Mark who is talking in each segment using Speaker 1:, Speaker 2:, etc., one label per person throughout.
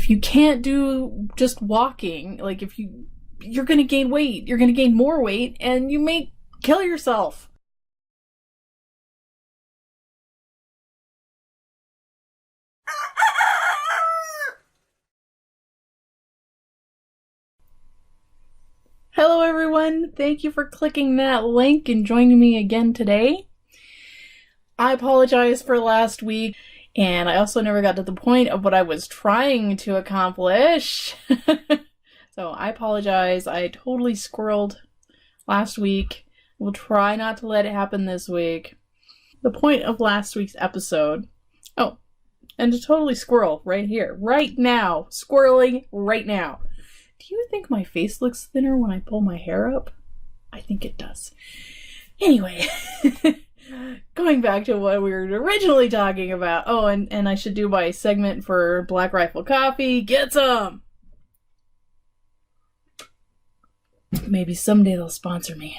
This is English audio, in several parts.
Speaker 1: if you can't do just walking, like if you're going to gain weight, you're going to gain more weight, and you may kill yourself. Hello everyone, thank you for clicking that link and joining me again today. I apologize for last week, and I also never got to the point of what I was trying to accomplish. So I apologize, I totally squirreled last week. We'll try not to let it happen this week. The point of last week's episode, and to totally squirrel right here, right now, squirreling right now. Do you think my face looks thinner when I pull my hair up? I think it does. Anyway, going back to what we were originally talking about. Oh, and I should do my segment for Black Rifle Coffee. Get some! Maybe someday they'll sponsor me.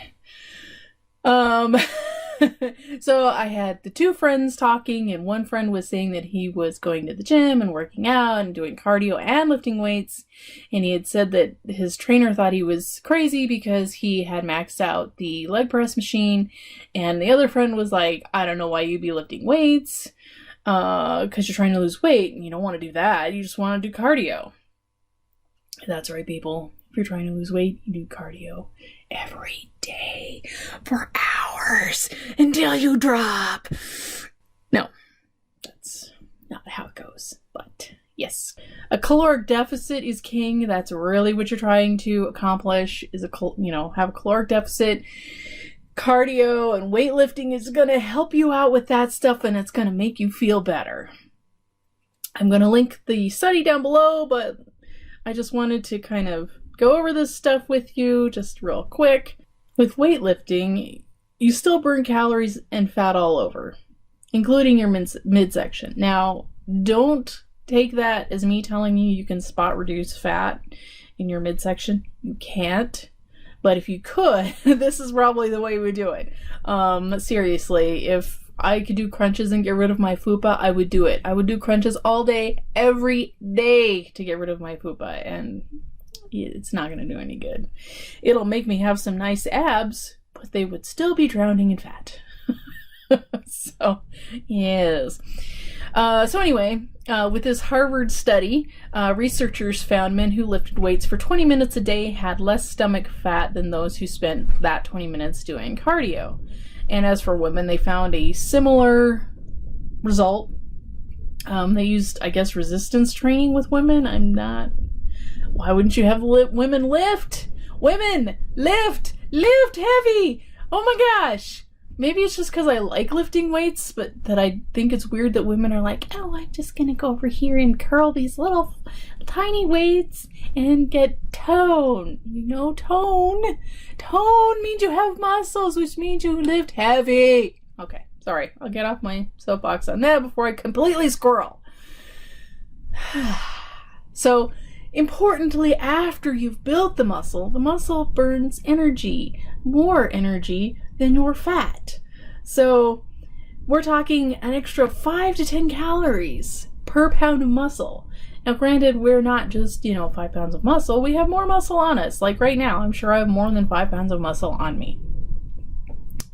Speaker 1: So I had the two friends talking, and one friend was saying that he was going to the gym and working out and doing cardio and lifting weights, and he had said that his trainer thought he was crazy because he had maxed out the leg press machine, and the other friend was like, I don't know why you'd be lifting weights, because you're trying to lose weight, and you don't want to do that, you just want to do cardio. That's right, people. If you're trying to lose weight, you do cardio every day for hours until you drop. No, that's not how it goes. But yes, a caloric deficit is king. That's really what you're trying to accomplish, is have a caloric deficit. Cardio and weightlifting is going to help you out with that stuff, and it's going to make you feel better. I'm going to link the study down below, but I just wanted to kind of go over this stuff with you just real quick. With weightlifting, you still burn calories and fat all over, including your midsection. Now, don't take that as me telling you you can spot reduce fat in your midsection. You can't. But if you could, this is probably the way we do it. Seriously, if I could do crunches and get rid of my fupa, I would do it. I would do crunches all day, every day to get rid of my fupa, and it's not going to do any good. It'll make me have some nice abs, but they would still be drowning in fat. So, yes. So anyway, with this Harvard study, researchers found men who lifted weights for 20 minutes a day had less stomach fat than those who spent that 20 minutes doing cardio. And as for women, they found a similar result. They used, I guess, resistance training with women. Why wouldn't you have women lift? Women, lift! Lift heavy! Oh my gosh! Maybe it's just because I like lifting weights, but that I think it's weird that women are like, oh, I'm just gonna go over here and curl these little tiny weights and get tone. You know, tone. Tone means you have muscles, which means you lift heavy. Okay, sorry. I'll get off my soapbox on that before I completely squirrel. So, importantly, after you've built the muscle burns energy, more energy than your fat. So we're talking an extra 5 to 10 calories per pound of muscle. Now granted, we're not just, 5 pounds of muscle, we have more muscle on us. Like right now, I'm sure I have more than 5 pounds of muscle on me.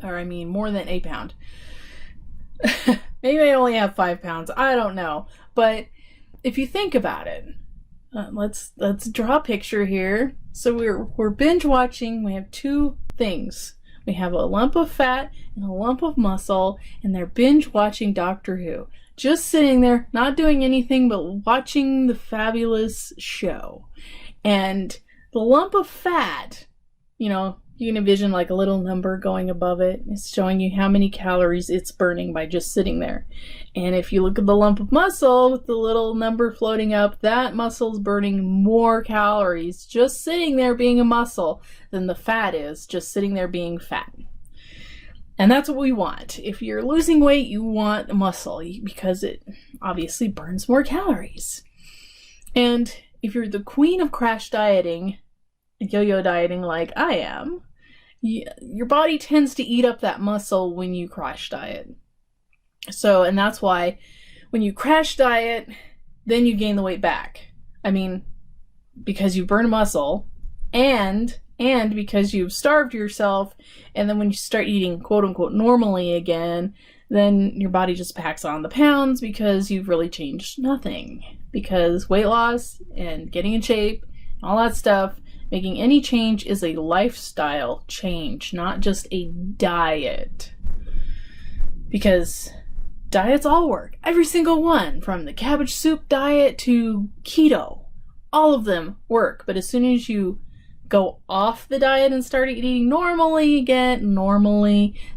Speaker 1: Or I mean, more than a pound. Maybe I only have 5 pounds, I don't know. But if you think about it, let's draw a picture here. So we're binge watching. We have two things. We have a lump of fat and a lump of muscle, and they're binge watching Doctor Who. Just sitting there, not doing anything but watching the fabulous show. And the lump of fat, you can envision like a little number going above it. It's showing you how many calories it's burning by just sitting there. And if you look at the lump of muscle with the little number floating up, that muscle's burning more calories just sitting there being a muscle than the fat is just sitting there being fat. And that's what we want. If you're losing weight, you want muscle because it obviously burns more calories. And if you're the queen of crash dieting, yo-yo dieting like I am, your body tends to eat up that muscle when you crash diet. So, and that's why when you crash diet, then you gain the weight back. I mean, because you burn muscle, and because you've starved yourself, and then when you start eating quote-unquote normally again, then your body just packs on the pounds because you've really changed nothing. Because weight loss and getting in shape, all that stuff, making any change is a lifestyle change, not just a diet. Because diets all work. Every single one, from the cabbage soup diet to keto, all of them work. But as soon as you go off the diet and start eating normally again,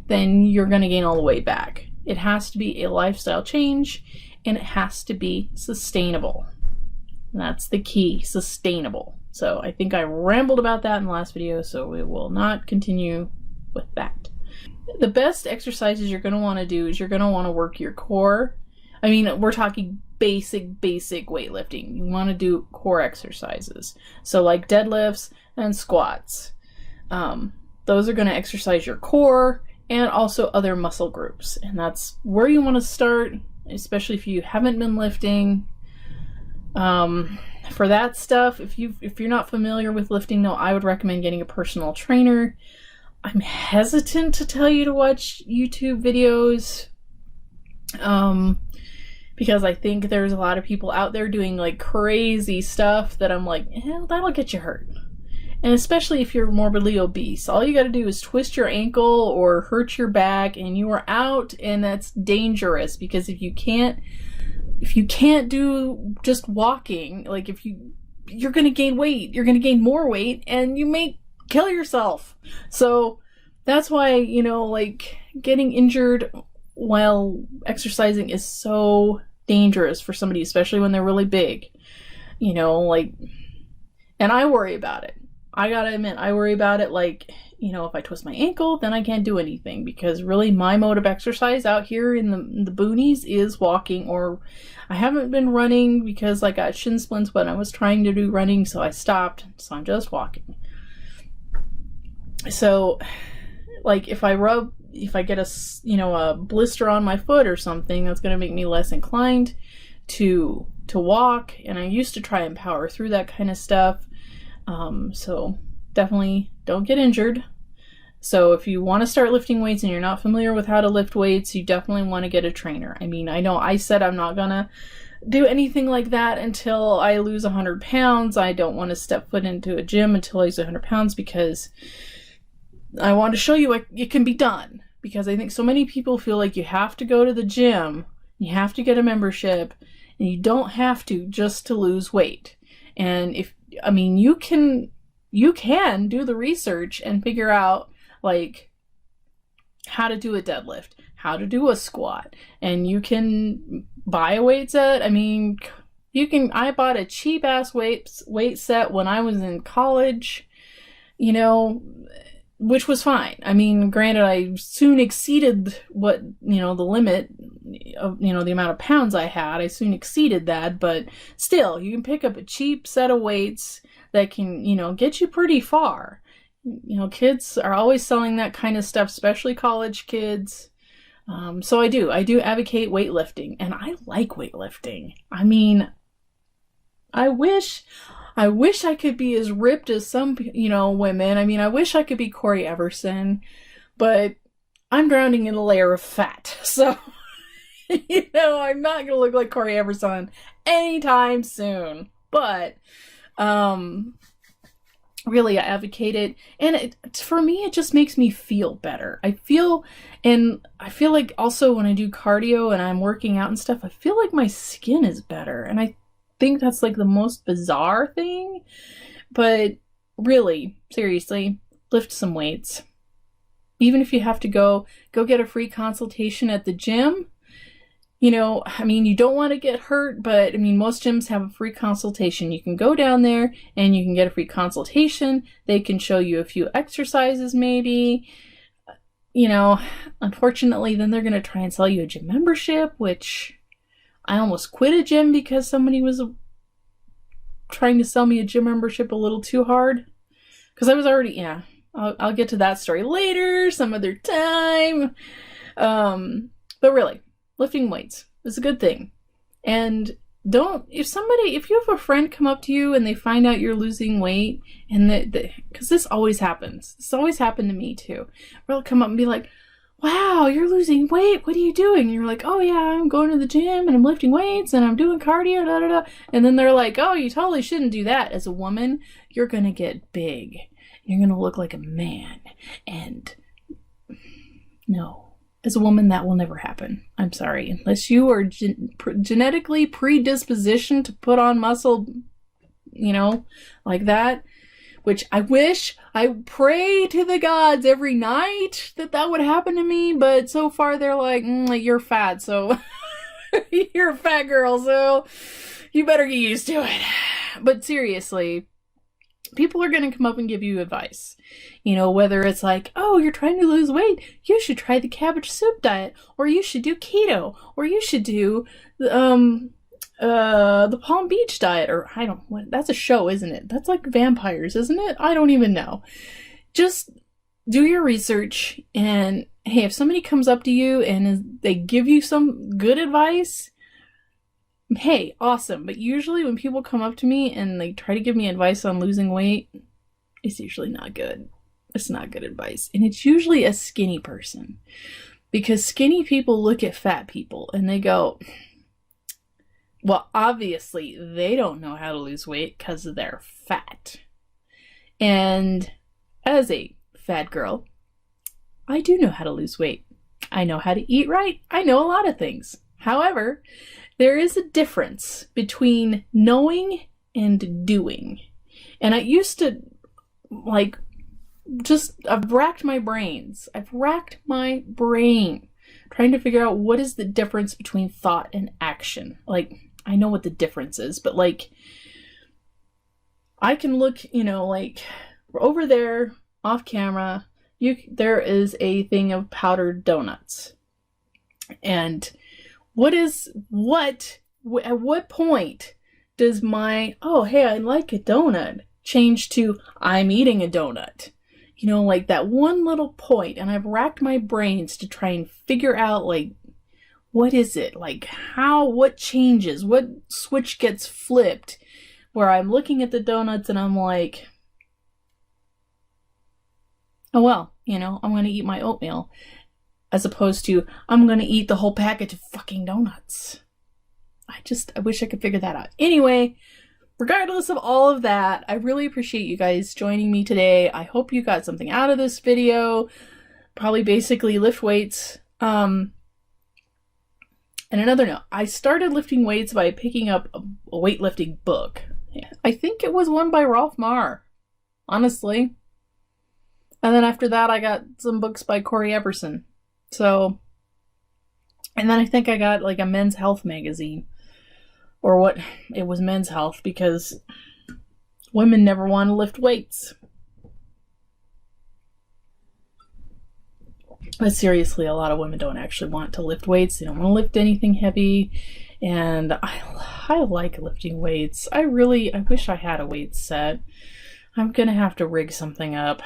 Speaker 1: then you're going to gain all the weight back. It has to be a lifestyle change, and it has to be sustainable. And that's the key, sustainable. So I think I rambled about that in the last video, so we will not continue with that. The best exercises you're going to want to do is you're going to want to work your core. I mean, we're talking basic weightlifting. You want to do core exercises. So like deadlifts and squats. Those are going to exercise your core and also other muscle groups. And that's where you want to start, especially if you haven't been lifting. For that stuff, if you're not familiar with lifting, though, I would recommend getting a personal trainer. I'm hesitant to tell you to watch YouTube videos. Because I think there's a lot of people out there doing like crazy stuff that I'm like, that'll get you hurt. And especially if you're morbidly obese, all you got to do is twist your ankle or hurt your back and you are out, and that's dangerous because if you can't do just walking, like you're going to gain weight, you're going to gain more weight and you may kill yourself. So that's why, like getting injured while exercising is so dangerous for somebody, especially when they're really big, and I worry about it. I gotta admit, I worry about it. Like, if I twist my ankle, then I can't do anything, because really my mode of exercise out here in the boonies is walking, or I haven't been running because I got shin splints when I was trying to do running, so I stopped, so I'm just walking. So like if I get a blister on my foot or something, that's going to make me less inclined to walk. And I used to try and power through that kind of stuff. So definitely don't get injured. So if you want to start lifting weights and you're not familiar with how to lift weights, you definitely want to get a trainer. I mean, I know I said I'm not going to do anything like that until I lose 100 pounds. I don't want to step foot into a gym until I lose 100 pounds because I want to show you it can be done. Because I think so many people feel like you have to go to the gym, you have to get a membership, and you don't have to just to lose weight. And you can do the research and figure out like how to do a deadlift, how to do a squat, and you can buy a weight set. I bought a cheap ass weight set when I was in college, which was fine. I mean, granted, I soon exceeded what, the limit of, the amount of pounds I had. I soon exceeded that, but still, you can pick up a cheap set of weights that can, get you pretty far. Kids are always selling that kind of stuff, especially college kids. So I do advocate weightlifting, and I like weightlifting. I mean, I wish I could be as ripped as some, women. I mean, I wish I could be Cory Everson, but I'm drowning in a layer of fat. So, I'm not going to look like Cory Everson anytime soon. But, really, I advocate it. And for me, it just makes me feel better. I feel like also when I do cardio and I'm working out and stuff, I feel like my skin is better. And I think that's like the most bizarre thing, but really, seriously, lift some weights. Even if you have to go get a free consultation at the gym, you don't want to get hurt, but most gyms have a free consultation. You can go down there and you can get a free consultation. They can show you a few exercises maybe. Unfortunately, then they're going to try and sell you a gym membership, which I almost quit a gym because somebody was trying to sell me a gym membership a little too hard. Because I was already, I'll get to that story later, some other time. But really, lifting weights is a good thing. And if you have a friend come up to you and they find out you're losing weight, and because this always happens. This always happened to me too. They'll come up and be like, wow, you're losing weight. What are you doing? And you're like, oh yeah, I'm going to the gym and I'm lifting weights and I'm doing cardio, da da da. And then they're like, oh, you totally shouldn't do that. As a woman, you're going to get big. You're going to look like a man. And no, as a woman, that will never happen. I'm sorry. Unless you are genetically predispositioned to put on muscle, like that. Which I pray to the gods every night that would happen to me, but so far they're like, you're fat, so you're a fat girl, so you better get used to it. But seriously, people are going to come up and give you advice. Whether it's like, oh, you're trying to lose weight, you should try the cabbage soup diet, or you should do keto, or you should do the Palm Beach diet, or that's a show, isn't it? That's like vampires, isn't it? I don't even know. Just do your research, and hey, if somebody comes up to you and they give you some good advice, hey, awesome. But usually when people come up to me and they try to give me advice on losing weight, it's usually not good. It's not good advice. And it's usually a skinny person, because skinny people look at fat people and they go, well, obviously, they don't know how to lose weight because they're fat. And as a fat girl, I do know how to lose weight. I know how to eat right. I know a lot of things. However, there is a difference between knowing and doing. And I used to, I've racked my brains. I've racked my brain trying to figure out what is the difference between thought and action. I know what the difference is, but I can look, over there off camera, there is a thing of powdered donuts. And at what point does my, oh, hey, I like a donut, change to I'm eating a donut? That one little point, and I've racked my brains to try and figure out, what is it? What changes? What switch gets flipped where I'm looking at the donuts and I'm like, oh, well, I'm going to eat my oatmeal, as opposed to I'm going to eat the whole package of fucking donuts. I wish I could figure that out. Anyway, regardless of all of that, I really appreciate you guys joining me today. I hope you got something out of this video. Probably basically lift weights. And another note, I started lifting weights by picking up a weightlifting book. I think it was one by Ralf Moeller, honestly. And then after that, I got some books by Cory Everson. And then I think I got a Men's Health magazine. Or what, it was Men's Health, because women never want to lift weights. But seriously, a lot of women don't actually want to lift weights. They don't want to lift anything heavy. And I like lifting weights. I wish I had a weight set. I'm going to have to rig something up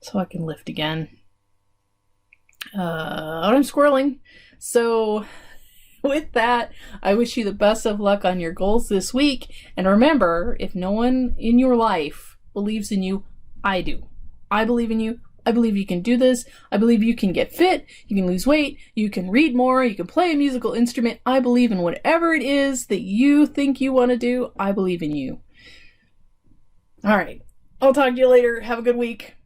Speaker 1: so I can lift again. I'm squirreling. So with that, I wish you the best of luck on your goals this week. And remember, if no one in your life believes in you, I do. I believe in you. I believe you can do this. I believe you can get fit. You can lose weight. You can read more. You can play a musical instrument. I believe in whatever it is that you think you want to do. I believe in you. All right. I'll talk to you later. Have a good week.